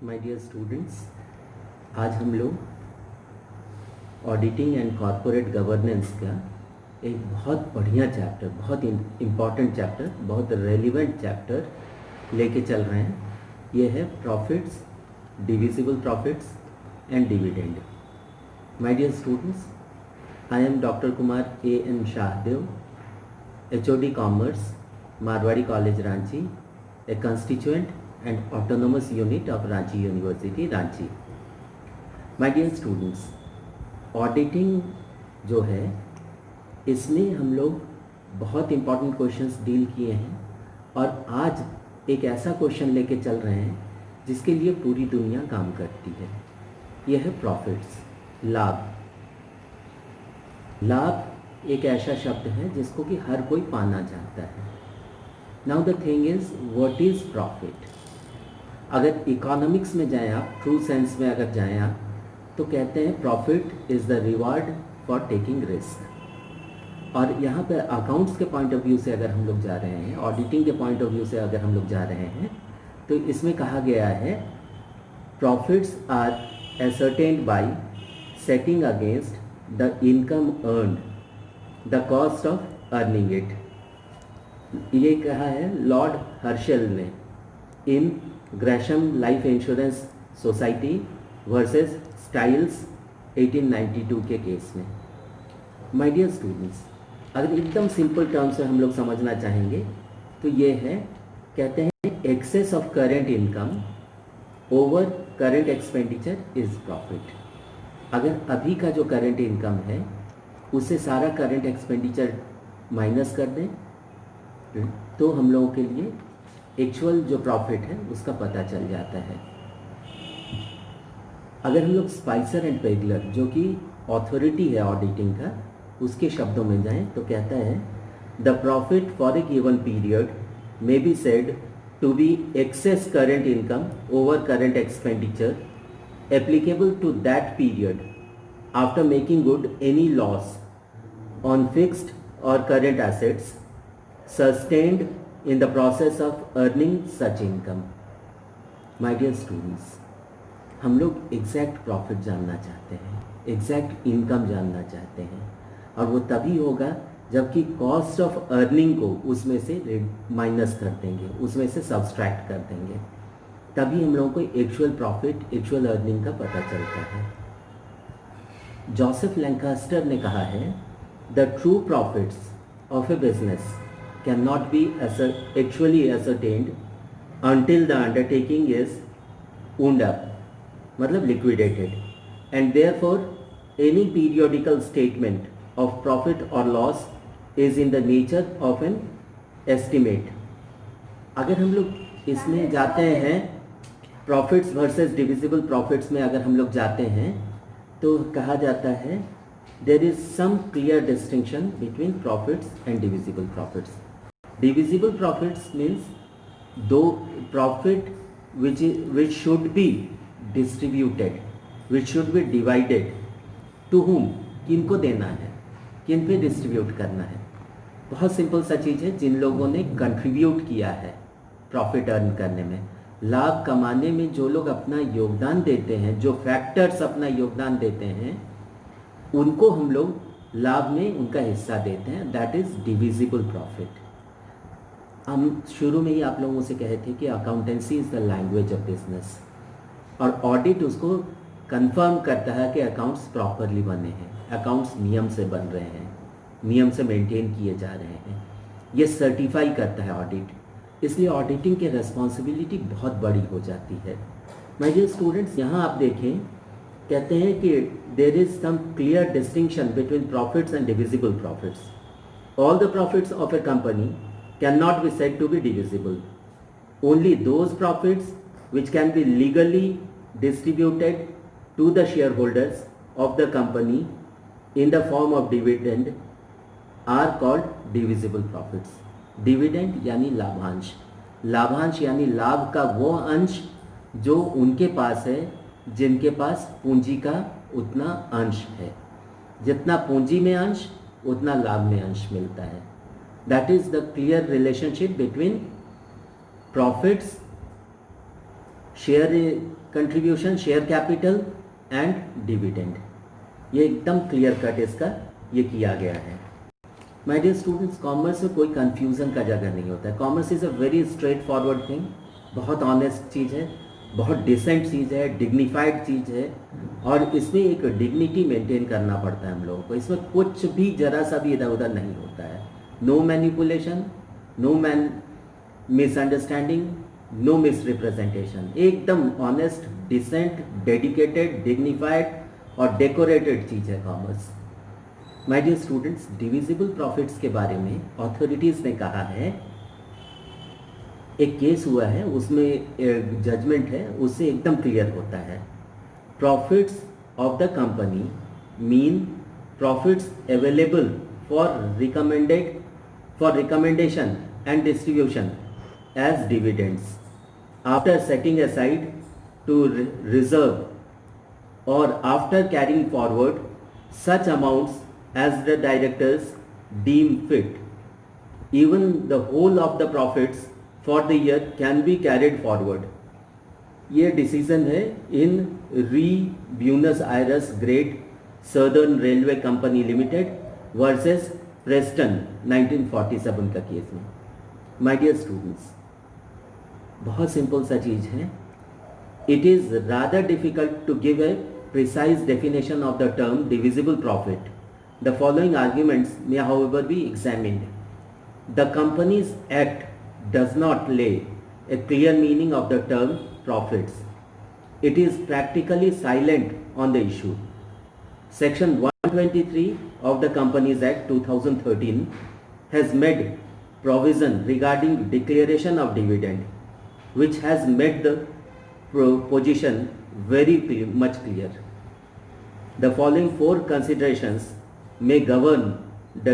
My dear students, आज हम लोग ऑडिटिंग एंड कॉरपोरेट गवर्नेंस का एक बहुत बढ़िया चैप्टर, बहुत इम्पॉर्टेंट चैप्टर, बहुत रेलिवेंट चैप्टर लेके चल रहे हैं। ये है profits, divisible profits and dividend. My dear students, I am doctor Kumar A.N. Shahdeo, HOD commerce, Marwari college Ranchi, a constituent and autonomous unit of Ranchi University, Ranchi. My dear students, auditing जो है इसमें हम लोग बहुत इम्पॉर्टेंट क्वेश्चंस डील किए हैं और आज एक ऐसा क्वेश्चन लेके चल रहे हैं जिसके लिए पूरी दुनिया काम करती है। यह है प्रॉफिट्स, लाभ। लाभ एक ऐसा शब्द है जिसको कि हर कोई पाना चाहता है। Now the thing is, what is profit? अगर इकोनॉमिक्स में जाएं आप, ट्रू सेंस में अगर जाएं आप, तो कहते हैं profit is the reward for taking risk. और यहाँ पर अकाउंट्स के पॉइंट ऑफ व्यू से अगर हम लोग जा रहे हैं, ऑडिटिंग के पॉइंट ऑफ व्यू से अगर हम लोग जा रहे हैं, तो इसमें कहा गया है profits are ascertained by setting against the income earned, the cost of earning it. ये कहा है लॉर्ड हर्शल ने in Gresham life insurance society versus Styles 1892 के केस में। माय डियर स्टूडेंट्स, अगर एकदम सिंपल टर्म से हम लोग समझना चाहेंगे तो ये है, कहते हैं excess of current income over current expenditure is profit. अगर अभी का जो करेंट इनकम है उससे सारा करेंट एक्सपेंडिचर माइनस कर दें तो हम लोगों के लिए एक्चुअल जो प्रॉफिट है उसका पता चल जाता है। अगर हम लोग स्पाइसर एंड पेगलर, जो कि अथॉरिटी है ऑडिटिंग का, उसके शब्दों में जाएं तो कहता है the profit for a given period may be said to be excess current income over current expenditure applicable to that period after making good any loss on fixed और current assets sustained in the process of earning such income. My dear students, हम लोग exact profit जानना चाहते हैं, exact income जानना चाहते हैं, और वो तभी होगा जबकि कॉस्ट ऑफ अर्निंग को उसमें से माइनस कर देंगे, उसमें से सब्सट्रैक्ट कर देंगे, तभी हम लोगों को एक्चुअल प्रॉफिट, एक्चुअल अर्निंग का पता चलता है। जोसेफ लैंकास्टर ने कहा है the true profits of A business cannot be actually ascertained until the undertaking is wound up, मतलब liquidated, and therefore any periodical statement of profit or loss is in the nature of an estimate. अगर हम लोग इसमें जाते हैं profits versus divisible profits में अगर हम लोग जाते हैं तो कहा जाता है there is some clear distinction between profits and divisible profits. Divisible profits means though profit which should be distributed, which should be divided to whom, किनको देना है, किन पे डिस्ट्रीब्यूट करना है। बहुत सिंपल सा चीज़ है, जिन लोगों ने कंट्रीब्यूट किया है प्रॉफिट अर्न करने में, लाभ कमाने में जो लोग अपना योगदान देते हैं, जो फैक्टर्स अपना योगदान देते हैं, उनको हम लोग लाभ में उनका हिस्सा देते हैं। That is divisible profit. हम शुरू में ही आप लोगों से कहे थे कि accountancy is the language of business, और ऑडिट उसको कंफर्म करता है कि अकाउंट्स प्रॉपरली बने हैं, अकाउंट्स नियम से बन रहे हैं, नियम से मेंटेन किए जा रहे हैं, ये सर्टिफाई करता है ऑडिट। इसलिए ऑडिटिंग की रिस्पॉन्सिबिलिटी बहुत बड़ी हो जाती है। माय डियर स्टूडेंट्स, यहाँ आप देखें, कहते हैं कि there is some clear distinction between profits and divisible profits. All the profits of a company cannot be said to be divisible. Only those profits which can be legally distributed to the shareholders of the company in the form of dividend are called divisible profits. Dividend यानी लाभांश, लाभांश यानी लाभ का वो अंश जो उनके पास है जिनके पास पूंजी का उतना अंश है। जितना पूंजी में अंश उतना लाभ में अंश मिलता है। That is the clear relationship between profits share contribution, share capital and dividend. ये एकदम क्लियर कट इसका ये किया गया है। माय डियर स्टूडेंट्स, कॉमर्स में कोई कंफ्यूजन का जगह नहीं होता है। Commerce is a very straight forward thing, बहुत ऑनेस्ट चीज़ है, बहुत डिसेंट चीज़ है, डिग्निफाइड चीज़ है, और इसमें एक डिग्निटी मेंटेन करना पड़ता है हम लोगों को। इसमें कुछ भी जरा सा भी इधर उधर नहीं होता है। No manipulation, no misunderstanding, no misrepresentation. एकदम ऑनेस्ट, डिसेंट, डेडिकेटेड, डिग्निफाइड और डेकोरेटेड चीज़ है commerce. My dear students, divisible profits के बारे में अथॉरिटीज़ ने कहा है, एक केस हुआ है उसमें जजमेंट है, उससे एकदम क्लियर होता है। Profits of the company mean profits available for recommendation and distribution as dividends after setting aside to reserve और after carrying forward such amounts as the directors deem fit. Even the whole of the profits for the year can be carried forward. ये decision है in re Buenos Aires Great Southern Railway Company Limited versus Preston 1947 का केस में। My dear students, बहुत simple सा चीज़ है। It is rather difficult to give a precise definition of the term divisible profit. The following arguments may however be examined. The Companies Act does not lay a clear meaning of the term profits. It is practically silent on the issue. Section 123 of the Companies Act 2013 has made provision regarding declaration of dividend, which has made the position very much clear. The following four considerations may govern the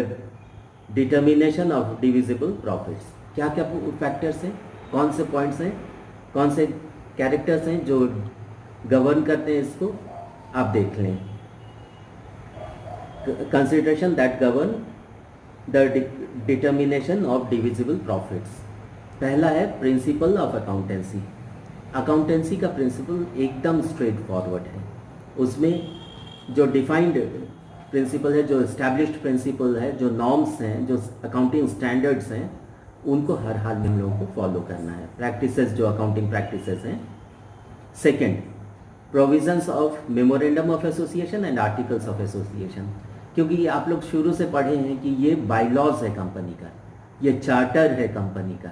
determination of divisible profits. क्या क्या factors हैं, कौन से points हैं, कौन से characters हैं जो गवर्न करते हैं इसको, आप देख लें। Consideration that govern the determination of divisible profits. पहला है प्रिंसिपल ऑफ अकाउंटेंसी। अकाउंटेंसी का प्रिंसिपल एकदम स्ट्रेट फॉरवर्ड है। उसमें जो डिफाइंड प्रिंसिपल है, जो इस्टेब्लिश्ड प्रिंसिपल है, जो नॉर्म्स हैं, जो अकाउंटिंग स्टैंडर्ड्स हैं, उनको हर हाल में हम लोगों को फॉलो करना है। प्रैक्टिसेस जो अकाउंटिंग प्रैक्टिसेस हैं। Second, provisions of memorandum of association and articles of association. क्योंकि आप लोग शुरू से पढ़े हैं कि ये बायलॉज है कंपनी का, ये चार्टर है कंपनी का,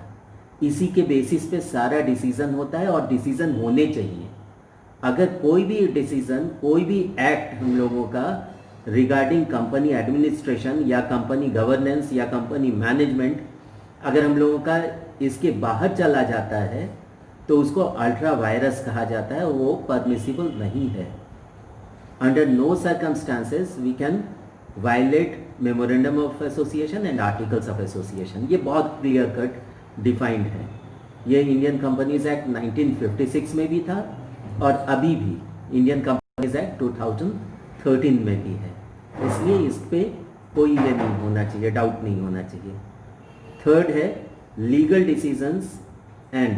इसी के बेसिस पे सारा डिसीजन होता है और डिसीजन होने चाहिए। अगर कोई भी डिसीजन, कोई भी एक्ट हम लोगों का रिगार्डिंग कंपनी एडमिनिस्ट्रेशन या कंपनी गवर्नेंस या कंपनी मैनेजमेंट, अगर हम लोगों का इसके बाहर चला जाता है तो उसको अल्ट्रा वायरस कहा जाता है, वो परमिसिबल नहीं है। Under no circumstances we can violate memorandum of association and articles of association. ये बहुत क्लियर कट डिफाइंड है। ये इंडियन कंपनीज एक्ट 1956 में भी था और अभी भी इंडियन कंपनीज एक्ट 2013 में भी है। इसलिए इस पर कोई ये नहीं होना चाहिए, डाउट नहीं होना चाहिए। थर्ड है लीगल डिसीजंस, एंड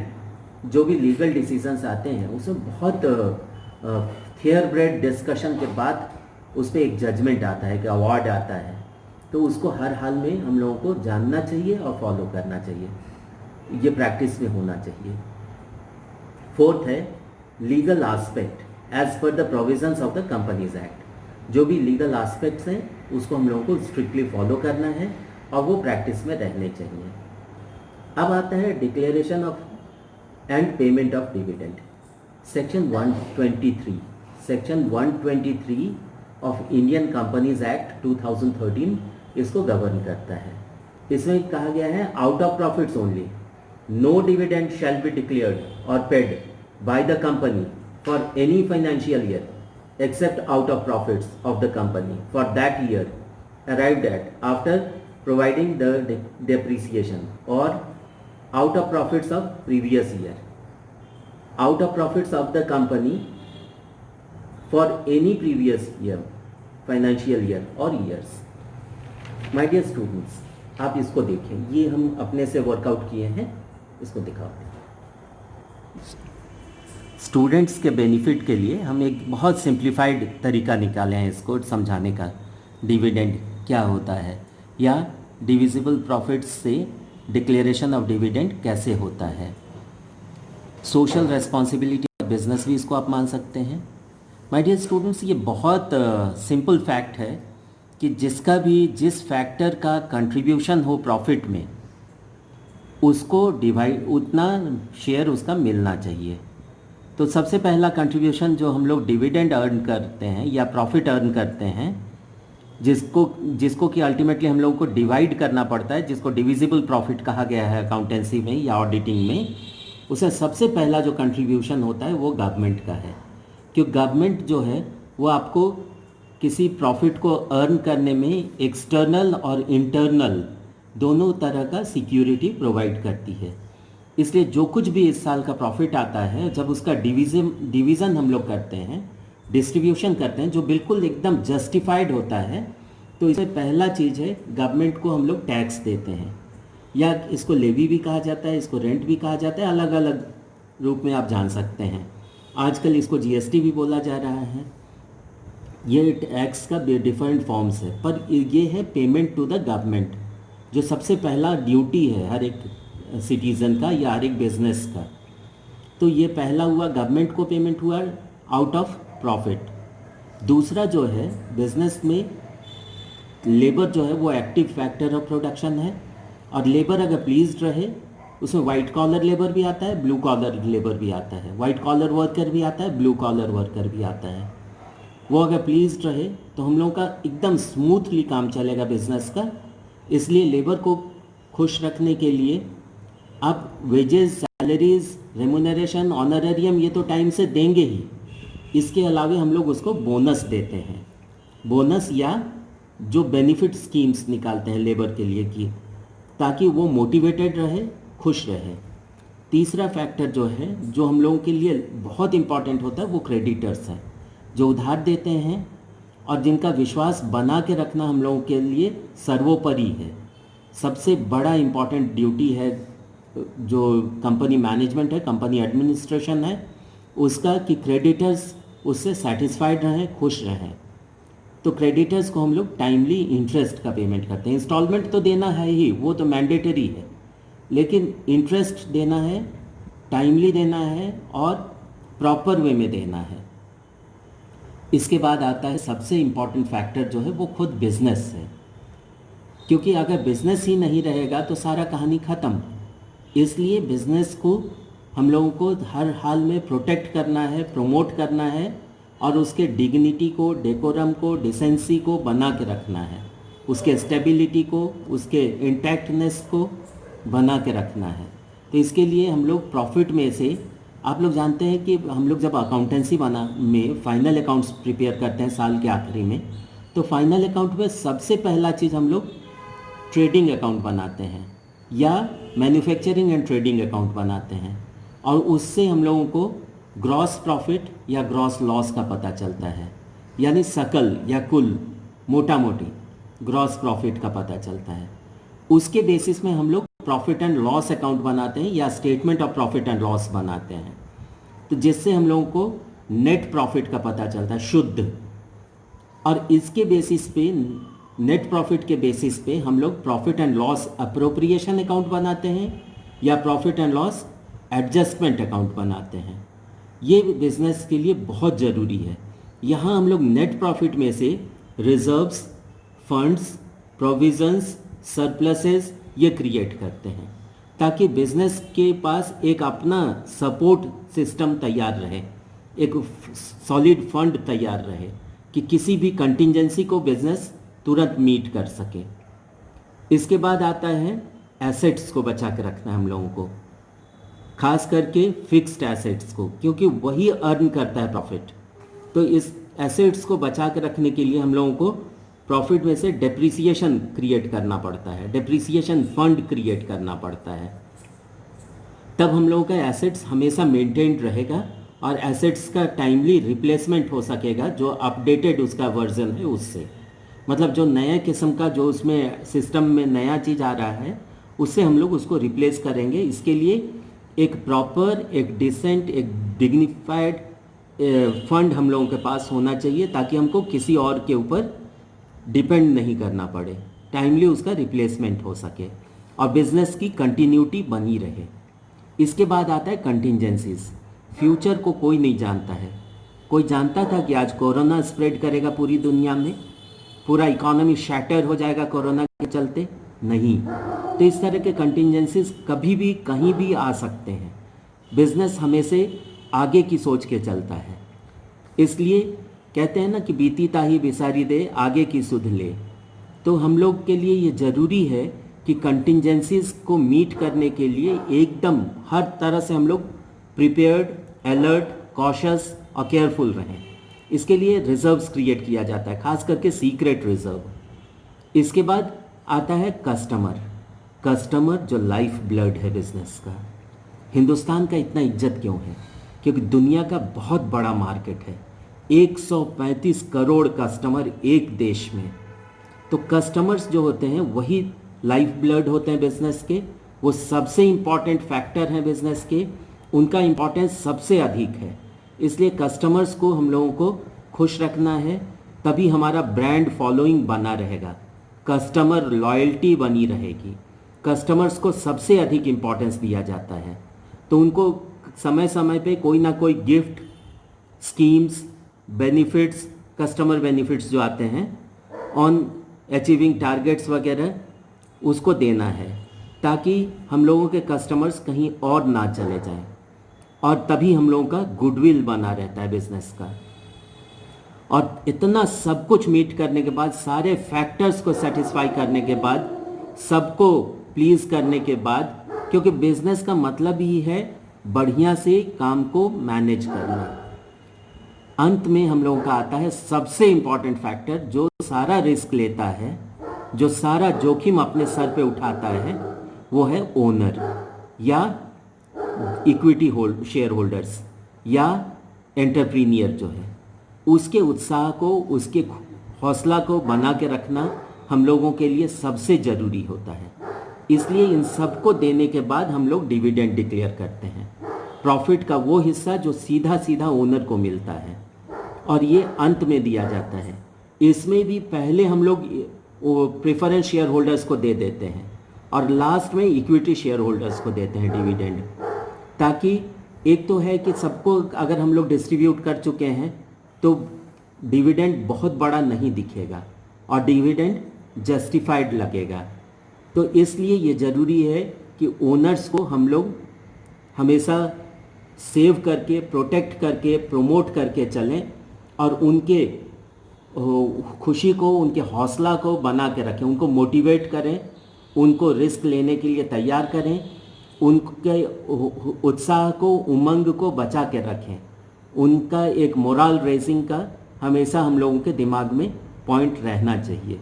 जो भी लीगल डिसीजंस आते हैं उसमें बहुत फेयर ब्रेड डिस्कशन के बाद उस पर एक जजमेंट आता है, एक अवार्ड आता है, तो उसको हर हाल में हम लोगों को जानना चाहिए और फॉलो करना चाहिए। ये प्रैक्टिस में होना चाहिए। फोर्थ है legal aspect as per the provisions of the companies act. जो भी लीगल आस्पेक्ट्स हैं उसको हम लोगों को स्ट्रिक्टली फॉलो करना है और वो प्रैक्टिस में रहने चाहिए। अब आता है declaration of and payment of dividend. Section 123 of Indian companies act 2013 इसको गवर्न करता है। इसमें कहा गया है out of profits only no dividend shall be declared और paid by the company for any financial year except out of profits of the company for that year arrived at after providing the depreciation or out of profits of previous year, out of profits of the company for any previous year, financial year or years. My dear students, आप इसको देखें, ये हम अपने से workout किए हैं, इसको दिखाओ। स्टूडेंट्स के बेनिफिट के लिए हम एक बहुत सिंप्लीफाइड तरीका निकाले हैं इसको समझाने का। डिविडेंड क्या होता है या डिविजिबल प्रॉफिट्स से डिक्लेरेशन ऑफ डिविडेंड कैसे होता है। सोशल रेस्पॉन्सिबिलिटी बिजनेस भी इसको आप मान सकते हैं। माय डियर स्टूडेंट्स, ये बहुत सिंपल फैक्ट है कि जिसका भी जिस फैक्टर का कंट्रीब्यूशन हो प्रॉफिट में, उसको डिवाइड उतना शेयर उसका मिलना चाहिए। तो सबसे पहला कंट्रीब्यूशन जो हम लोग डिविडेंड अर्न करते हैं या प्रॉफिट अर्न करते हैं, जिसको कि अल्टीमेटली हम लोगों को डिवाइड करना पड़ता है, जिसको डिविजिबल प्रॉफिट कहा गया है अकाउंटेंसी में या ऑडिटिंग में, उसे सबसे पहला जो कंट्रीब्यूशन होता है वो गवर्नमेंट का है। क्योंकि गवर्नमेंट जो है वो आपको किसी प्रॉफिट को अर्न करने में एक्सटर्नल और इंटरनल दोनों तरह का सिक्योरिटी प्रोवाइड करती है। इसलिए जो कुछ भी इस साल का प्रॉफिट आता है, जब उसका डिवीज़न हम लोग करते हैं, डिस्ट्रीब्यूशन करते हैं, जो बिल्कुल एकदम जस्टिफाइड होता है, तो इसमें पहला चीज़ है गवर्नमेंट को हम लोग टैक्स देते हैं, या इसको लेवी भी कहा जाता है, इसको रेंट भी कहा जाता है, अलग अलग रूप में आप जान सकते हैं। आजकल इसको जीएसटी भी बोला जा रहा है। ये टैक्स का डिफरेंट फॉर्म्स है, पर ये है पेमेंट टू द गवर्नमेंट, जो सबसे पहला ड्यूटी है हर एक सिटीज़न का या हर एक बिजनेस का। तो ये पहला हुआ, गवर्नमेंट को पेमेंट हुआ आउट ऑफ प्रॉफिट। दूसरा जो है बिजनेस में लेबर जो है वो एक्टिव फैक्टर ऑफ प्रोडक्शन है, और लेबर अगर प्लीज्ड रहे, उसमें वाइट कॉलर लेबर भी आता है, ब्लू कॉलर लेबर भी आता है, वाइट कॉलर वर्कर भी आता है, ब्लू कॉलर वर्कर भी आता है। वो अगर प्लीज्ड रहे तो हम लोगों का एकदम स्मूथली काम चलेगा बिजनेस का। इसलिए लेबर को खुश रखने के लिए आप वेजेस, सैलरीज, रेमुनरेशन, ऑनरेरियम ये तो टाइम से देंगे ही, इसके अलावा हम लोग उसको बोनस देते हैं। बोनस या जो बेनिफिट स्कीम्स निकालते हैं लेबर के लिए की, ताकि वो मोटिवेटेड रहे, खुश रहे। तीसरा फैक्टर जो है, जो हम लोगों के लिए बहुत इंपॉर्टेंट होता है, वो क्रेडिटर्स हैं, जो उधार देते हैं और जिनका विश्वास बना के रखना हम लोगों के लिए सर्वोपरि है। सबसे बड़ा इम्पॉर्टेंट ड्यूटी है जो कंपनी मैनेजमेंट है, कंपनी एडमिनिस्ट्रेशन है, उसका कि क्रेडिटर्स उससे सेटिस्फाइड रहें, खुश रहें। तो क्रेडिटर्स को हम लोग टाइमली इंटरेस्ट का पेमेंट करते हैं। इंस्टॉलमेंट तो देना है ही, वो तो मैंडेटरी है, लेकिन इंटरेस्ट देना है, टाइमली देना है और प्रॉपर वे में देना है। इसके बाद आता है सबसे इम्पॉर्टेंट फैक्टर जो है वो खुद बिजनेस है, क्योंकि अगर बिजनेस ही नहीं रहेगा तो सारा कहानी ख़त्म। इसलिए बिजनेस को हम लोगों को हर हाल में प्रोटेक्ट करना है, प्रमोट करना है, और उसके डिग्निटी को, डेकोरम को, डिसेंसी को बना के रखना है, उसके स्टेबिलिटी को, उसके इंटैक्टनेस को बना के रखना है। तो इसके लिए हम लोग प्रॉफिट में से, आप लोग जानते हैं कि हम लोग जब अकाउंटेंसी में फाइनल अकाउंट्स प्रिपेयर करते हैं साल के आखिरी में, तो फाइनल अकाउंट में सबसे पहला चीज़ हम लोग ट्रेडिंग अकाउंट बनाते हैं या मैन्युफैक्चरिंग एंड ट्रेडिंग अकाउंट बनाते हैं, और उससे हम लोगों को ग्रॉस प्रॉफिट या ग्रॉस लॉस का पता चलता है, यानी सकल या कुल मोटा मोटी ग्रॉस प्रॉफिट का पता चलता है। उसके बेसिस में हम लोग प्रॉफिट एंड लॉस अकाउंट बनाते हैं या statement of profit and loss बनाते हैं, तो जिससे हम लोगों को नेट प्रॉफिट का पता चलता है, शुद्ध। और इसके बेसिस पे, नेट प्रॉफिट के बेसिस पे हम लोग profit and loss appropriation account बनाते हैं या profit and loss adjustment account बनाते हैं। ये बिजनेस के लिए बहुत ज़रूरी है। यहाँ हम लोग नेट प्रॉफिट में से रिजर्व्स, फंड्स, प्रोविजंस, सरप्लसेस ये क्रिएट करते हैं, ताकि बिजनेस के पास एक अपना सपोर्ट सिस्टम तैयार रहे, एक सॉलिड फंड तैयार रहे कि किसी भी कंटिजेंसी को बिजनेस तुरंत मीट कर सके। इसके बाद आता है एसेट्स को बचा के रखना हम लोगों को, खास करके फिक्स्ड एसेट्स को, क्योंकि वही अर्न करता है प्रॉफिट। तो इस एसेट्स को बचा के रखने के लिए हम लोगों को प्रॉफिट में से डेप्रिसिएशन क्रिएट करना पड़ता है, डेप्रिसिएशन फंड क्रिएट करना पड़ता है। तब हम लोगों का एसेट्स हमेशा मेंटेन्ड रहेगा और एसेट्स का टाइमली रिप्लेसमेंट हो सकेगा, जो अपडेटेड उसका वर्जन है उससे। मतलब जो नया किस्म का जो उसमें सिस्टम में नया चीज़ आ रहा है, उससे हम लोग उसको रिप्लेस करेंगे। इसके लिए एक प्रॉपर, एक डिसेंट, एक डिग्निफाइड फंड हम लोगों के पास होना चाहिए ताकि हमको किसी और के ऊपर डिपेंड नहीं करना पड़े, टाइमली उसका रिप्लेसमेंट हो सके और बिजनेस की कंटिन्यूटी बनी रहे। इसके बाद आता है कंटिंजेंसीज। फ्यूचर को कोई नहीं जानता है। कोई जानता था कि आज कोरोना स्प्रेड करेगा पूरी दुनिया में, पूरा इकोनॉमी शैटर हो जाएगा कोरोना के चलते? नहीं। तो इस तरह के कंटिंजेंसीज कभी भी कहीं भी आ सकते हैं। बिजनेस हमेशा आगे की सोच के चलता है। इसलिए कहते हैं ना कि बीती ताही बिसारी दे, आगे की सुध ले। तो हम लोग के लिए ये ज़रूरी है कि कंटिंजेंसीज को मीट करने के लिए एकदम हर तरह से हम लोग प्रिपेयर्ड, अलर्ट, कॉशस और केयरफुल रहें। इसके लिए रिजर्व्स क्रिएट किया जाता है, खास करके सीक्रेट रिजर्व। इसके बाद आता है कस्टमर। कस्टमर जो लाइफ ब्लड है बिजनेस का। हिंदुस्तान का इतना इज्जत क्यों है? क्योंकि दुनिया का बहुत बड़ा मार्केट है, 135 करोड़ कस्टमर एक देश में। तो कस्टमर्स जो होते हैं वही लाइफ ब्लड होते हैं बिजनेस के। वो सबसे इम्पॉर्टेंट फैक्टर हैं बिजनेस के, उनका इम्पॉर्टेंस सबसे अधिक है। इसलिए कस्टमर्स को हम लोगों को खुश रखना है, तभी हमारा ब्रांड फॉलोइंग बना रहेगा, कस्टमर लॉयल्टी बनी रहेगी। कस्टमर्स को सबसे अधिक इम्पॉर्टेंस दिया जाता है, तो उनको समय समय पे कोई ना कोई gift, schemes, benefits, customer benefits जो आते हैं ऑन अचीविंग टारगेट्स वगैरह, उसको देना है ताकि हम लोगों के कस्टमर्स कहीं और ना चले जाएं, और तभी हम लोगों का गुडविल बना रहता है बिजनेस का। और इतना सब कुछ मीट करने के बाद, सारे फैक्टर्स को सेटिस्फाई करने के बाद, सबको प्लीज़ करने के बाद, क्योंकि बिजनेस का मतलब ही है बढ़िया से काम को मैनेज करना। अंत में हम लोगों का आता है सबसे इम्पॉर्टेंट फैक्टर, जो सारा रिस्क लेता है, जो सारा जोखिम अपने सर पे उठाता है, वो है ओनर या इक्विटी शेयर होल्डर्स या एंटरप्रीनियर जो है। उसके उत्साह को, उसके हौसला को बना के रखना हम लोगों के लिए सबसे ज़रूरी होता है। इसलिए इन सबको देने के बाद हम लोग डिविडेंड डिक्लेयर करते हैं, प्रॉफिट का वो हिस्सा जो सीधा सीधा ओनर को मिलता है, और ये अंत में दिया जाता है। इसमें भी पहले हम लोग प्रेफरेंस शेयर होल्डर्स को दे देते हैं और लास्ट में इक्विटी शेयर होल्डर्स को देते हैं डिविडेंड, ताकि एक तो है कि सबको अगर हम लोग डिस्ट्रीब्यूट कर चुके हैं तो डिविडेंड बहुत बड़ा नहीं दिखेगा और डिविडेंड जस्टिफाइड लगेगा। तो इसलिए ये ज़रूरी है कि ओनर्स को हम लोग हमेशा सेव करके, प्रोटेक्ट करके, प्रमोट करके चलें और उनके खुशी को, उनके हौसला को बना के रखें, उनको मोटिवेट करें, उनको रिस्क लेने के लिए तैयार करें, उनके उत्साह को, उमंग को बचा के रखें। उनका एक मोरल रेजिंग का हमेशा हम लोगों के दिमाग में पॉइंट रहना चाहिए,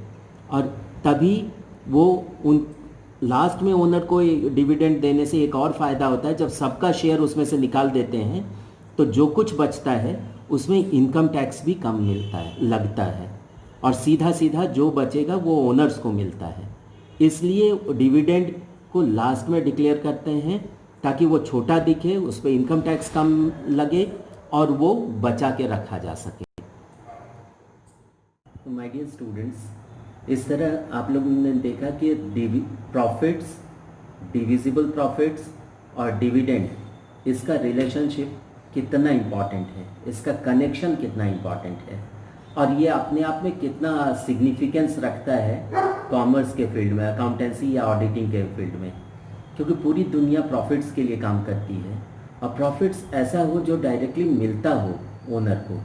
और तभी वो उन लास्ट में ओनर को डिविडेंड देने से एक और फ़ायदा होता है, जब सबका शेयर उसमें से निकाल देते हैं तो जो कुछ बचता है उसमें इनकम टैक्स भी कम मिलता है, लगता है, और सीधा सीधा जो बचेगा वो ओनर्स को मिलता है। इसलिए डिविडेंड को लास्ट में डिक्लेयर करते हैं ताकि वो छोटा दिखे, उस पर इनकम टैक्स कम लगे और वो बचा के रखा जा सके। तो माय डियर स्टूडेंट्स, इस तरह आप लोगों ने देखा कि प्रॉफिट्स, डिविजिबल प्रॉफिट्स और डिविडेंड, इसका रिलेशनशिप कितना इम्पॉर्टेंट है, इसका कनेक्शन कितना इम्पॉर्टेंट है, और ये अपने आप में कितना सिग्निफिकेंस रखता है कॉमर्स के फील्ड में, अकाउंटेंसी या ऑडिटिंग के फील्ड में। क्योंकि पूरी दुनिया प्रॉफिट्स के लिए काम करती है, और प्रॉफिट्स ऐसा हो जो डायरेक्टली मिलता हो ओनर को,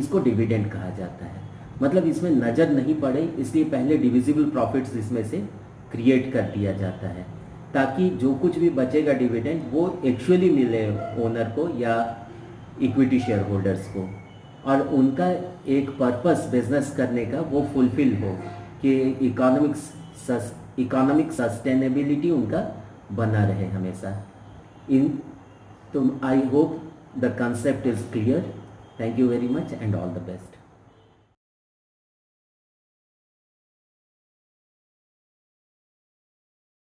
इसको डिविडेंड कहा जाता है। मतलब इसमें नज़र नहीं पड़े, इसलिए पहले डिविजिबल प्रॉफिट्स इसमें से क्रिएट कर दिया जाता है, ताकि जो कुछ भी बचेगा डिविडेंड वो एक्चुअली मिले ओनर को या इक्विटी शेयर होल्डर्स को, और उनका एक पर्पस बिजनेस करने का वो फुलफिल हो कि इकोनॉमिक सस्टेनेबिलिटी उनका बना रहे हमेशा। तो I hope the concept is clear. Thank you very much and all the best.